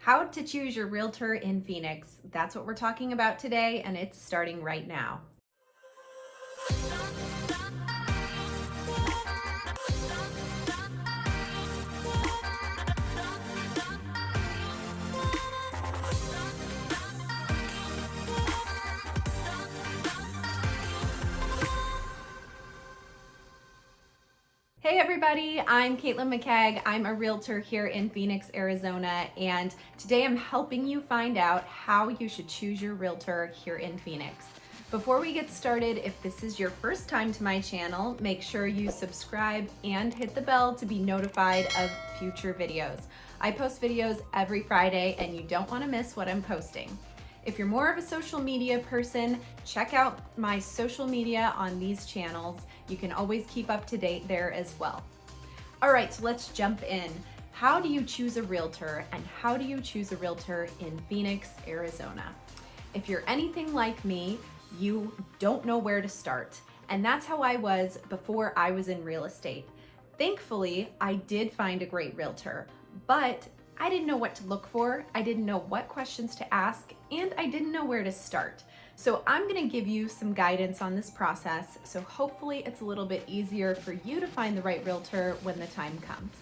How to choose your realtor in Phoenix. That's what we're talking about today, and it's starting right now. Hey everybody, I'm Caitlin McKegg. I'm a realtor here in Phoenix, Arizona, and today I'm helping you find out how you should choose your realtor here in Phoenix. Before we get started, if this is your first time to my channel, make sure you subscribe and hit the bell to be notified of future videos. I post videos every Friday and you don't want to miss what I'm posting. If you're more of a social media person, check out my social media on these channels. You can always keep up to date there as well. All right, so let's jump in. How do you choose a realtor, and how do you choose a realtor in Phoenix, Arizona? If you're anything like me, you don't know where to start. And that's how I was before I was in real estate. Thankfully, I did find a great realtor, but I didn't know what to look for, I didn't know what questions to ask, and I didn't know where to start. So I'm gonna give you some guidance on this process, so hopefully it's a little bit easier for you to find the right realtor when the time comes.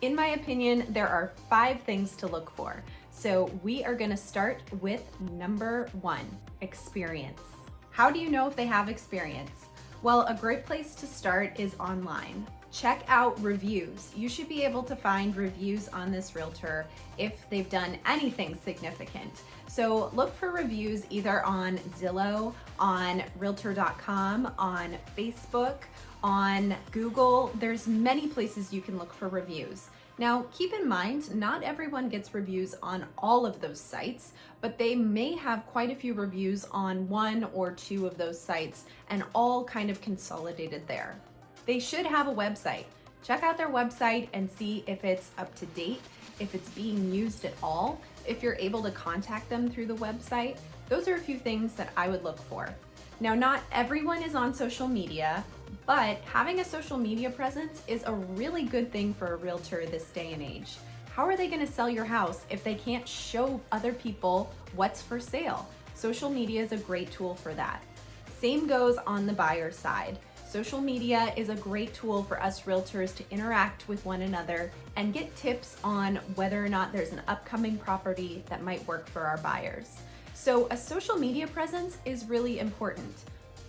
In my opinion, there are 5 things to look for. So we are gonna start with number 1, experience. How do you know if they have experience? Well, a great place to start is online. Check out reviews. You should be able to find reviews on this realtor if they've done anything significant. So look for reviews either on Zillow, on Realtor.com, on Facebook, on Google. There's many places you can look for reviews. Now, keep in mind, not everyone gets reviews on all of those sites, but they may have quite a few reviews on 1 or 2 of those sites and all kind of consolidated there. They should have a website. Check out their website and see if it's up to date, if it's being used at all, if you're able to contact them through the website. Those are a few things that I would look for. Now, not everyone is on social media, but having a social media presence is a really good thing for a realtor this day and age. How are they going to sell your house if they can't show other people what's for sale? Social media is a great tool for that. Same goes on the buyer side. Social media is a great tool for us realtors to interact with one another and get tips on whether or not there's an upcoming property that might work for our buyers. So a social media presence is really important.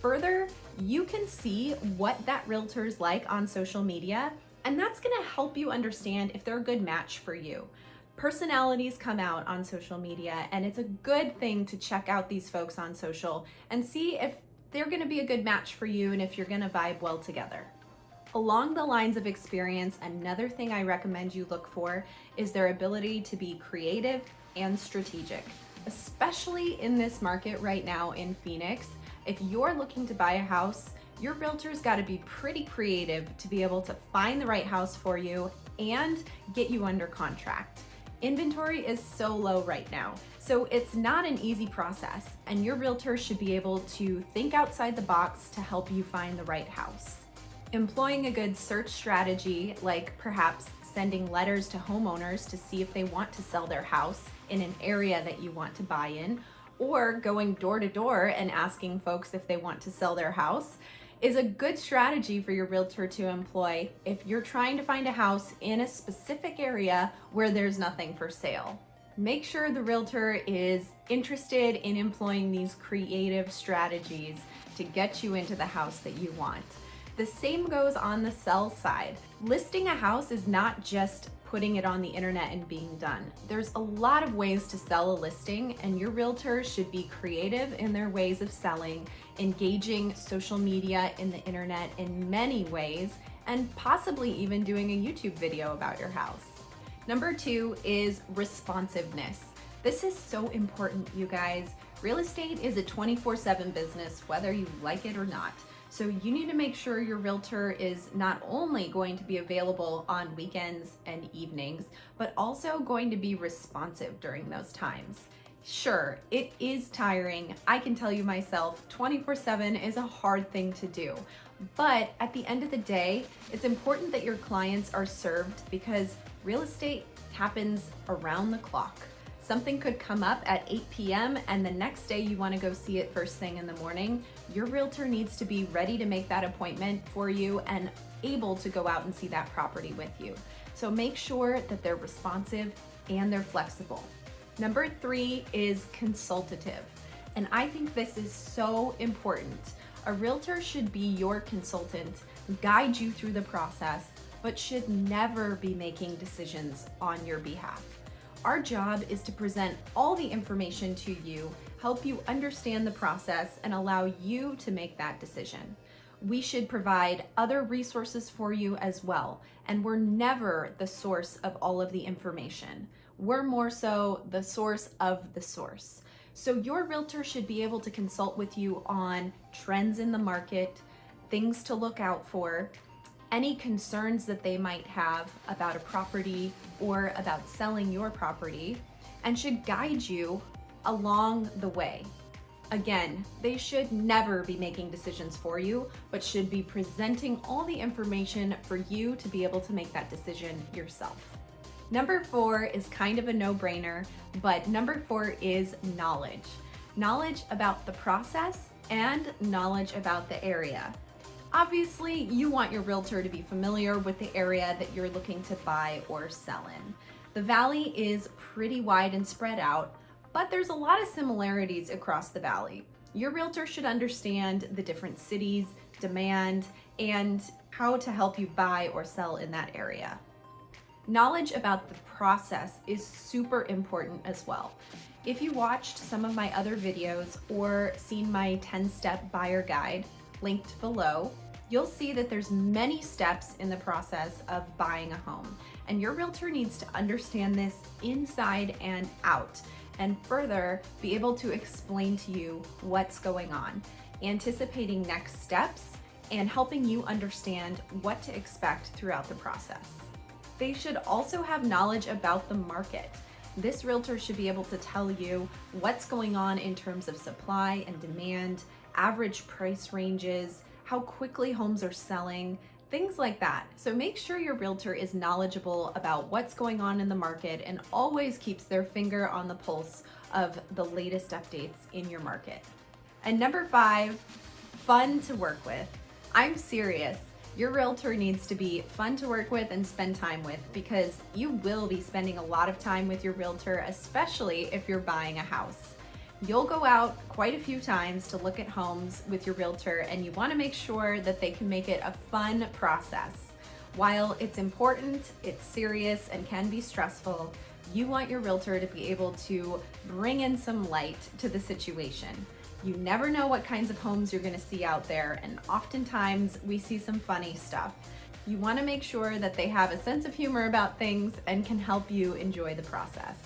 Further, you can see what that realtor's like on social media, and that's gonna help you understand if they're a good match for you. Personalities come out on social media, and it's a good thing to check out these folks on social and see if they're gonna be a good match for you and if you're gonna vibe well together. Along the lines of experience, another thing I recommend you look for is their ability to be creative and strategic, especially in this market right now in Phoenix. If you're looking to buy a house, your realtor's gotta be pretty creative to be able to find the right house for you and get you under contract. Inventory is so low right now, so it's not an easy process, and your realtor should be able to think outside the box to help you find the right house. Employing a good search strategy, like perhaps sending letters to homeowners to see if they want to sell their house in an area that you want to buy in, or going door to door and asking folks if they want to sell their house, is a good strategy for your realtor to employ if you're trying to find a house in a specific area where there's nothing for sale. Make sure the realtor is interested in employing these creative strategies to get you into the house that you want. The same goes on the sell side. Listing a house is not just putting it on the internet and being done. There's a lot of ways to sell a listing, and your realtor should be creative in their ways of selling, engaging social media in the internet in many ways, and possibly even doing a YouTube video about your house. Number 2 is responsiveness. This is so important, you guys. Real estate is a 24/7 business, whether you like it or not. So you need to make sure your realtor is not only going to be available on weekends and evenings, but also going to be responsive during those times. Sure, it is tiring. I can tell you myself, 24/7 is a hard thing to do. But at the end of the day, it's important that your clients are served because real estate happens around the clock. Something could come up at 8 p.m. and the next day you want to go see it first thing in the morning. Your realtor needs to be ready to make that appointment for you and able to go out and see that property with you. So make sure that they're responsive and they're flexible. Number 3 is consultative. And I think this is so important. A realtor should be your consultant, guide you through the process, but should never be making decisions on your behalf. Our job is to present all the information to you, help you understand the process, and allow you to make that decision. We should provide other resources for you as well, and we're never the source of all of the information. We're more so the source of the source. So your realtor should be able to consult with you on trends in the market, things to look out for, any concerns that they might have about a property or about selling your property, and should guide you along the way. Again, they should never be making decisions for you, but should be presenting all the information for you to be able to make that decision yourself. Number 4 is kind of a no-brainer, but number 4 is knowledge. Knowledge about the process and knowledge about the area. Obviously, you want your realtor to be familiar with the area that you're looking to buy or sell in. The valley is pretty wide and spread out, but there's a lot of similarities across the valley. Your realtor should understand the different cities, demand, and how to help you buy or sell in that area. Knowledge about the process is super important as well. If you watched some of my other videos or seen my 10-step buyer guide, linked below, you'll see that there's many steps in the process of buying a home, and your realtor needs to understand this inside and out, and further be able to explain to you what's going on, anticipating next steps, and helping you understand what to expect throughout the process. They should also have knowledge about the market. This realtor should be able to tell you what's going on in terms of supply and demand, average price ranges, how quickly homes are selling, things like that. So make sure your realtor is knowledgeable about what's going on in the market and always keeps their finger on the pulse of the latest updates in your market. And number 5, fun to work with. I'm serious. Your realtor needs to be fun to work with and spend time with, because you will be spending a lot of time with your realtor, especially if you're buying a house. You'll go out quite a few times to look at homes with your realtor, and you want to make sure that they can make it a fun process. While it's important, it's serious, and can be stressful, you want your realtor to be able to bring in some light to the situation. You never know what kinds of homes you're going to see out there, and oftentimes we see some funny stuff. You want to make sure that they have a sense of humor about things and can help you enjoy the process.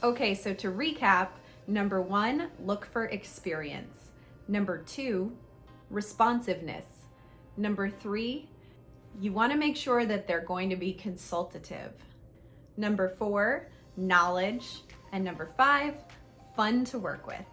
Okay, so to recap, number 1, look for experience. Number 2, responsiveness. Number 3, you want to make sure that they're going to be consultative. Number 4, knowledge. And number 5, fun to work with.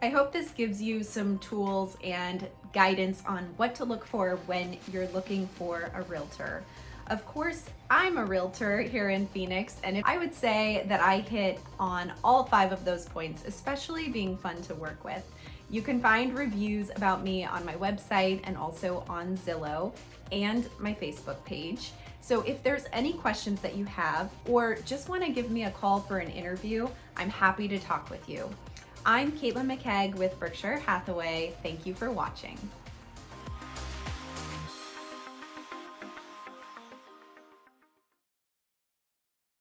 I hope this gives you some tools and guidance on what to look for when you're looking for a realtor. Of course, I'm a realtor here in Phoenix, and I would say that I hit on all 5 of those points, especially being fun to work with. You can find reviews about me on my website and also on Zillow and my Facebook page. So if there's any questions that you have, or just want to give me a call for an interview, I'm happy to talk with you. I'm Caitlin McKeag with Berkshire Hathaway. Thank you for watching.